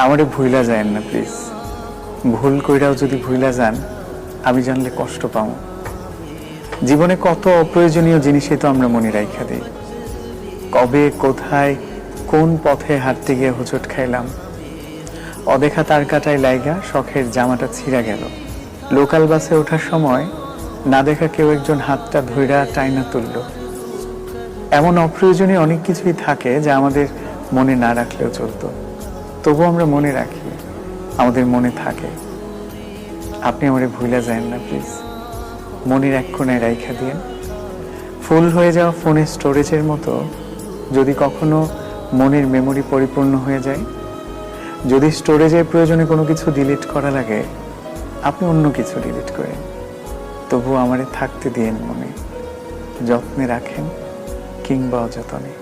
আমারে ভুইলা যায়েন না প্লিজ। ভুল কইরাও যদি ভুইলা যান, আমি জানলে কষ্ট পাবো। জীবনে কত অপ্রয়োজনীয় জিনিসই তো আমরা মনে রাইখা দিই। কবে, কোথায়, কোন পথে হাঁটতে গিয়ে হোঁচট খাইলাম। অদেখা তার কাটায় লাইগা শখের জামাটা ছিঁড়া গেল। লোকাল বাসে ওঠার সময় না দেখা কেউ একজন হাতটা ধইরা টাইনা তুলল। এমন অপ্রয়োজনীয় অনেক কিছুই থাকে যা আমাদের মনে না রাখলেও চলতো, তবু আমরা মনে রাখি, আমাদের মনে থাকে। আপনি আমারে ভুইলা যায়েন না প্লিজ। মনের এক কোণায় রাইখা দিয়েন। ফুল হয়ে যাওয়া ফোনের স্টোরেজের মতো যদি কখনো মনের মেমোরি পরিপূর্ণ হয়ে যায়, যদি স্টোরেজের প্রয়োজনে কোনো কিছু ডিলিট করা লাগে, আপনি অন্য কিছু ডিলিট করেন, তবু আমারে থাকতে দিয়েন মনে। যত্নে রাখেন কিংবা অযত্নে।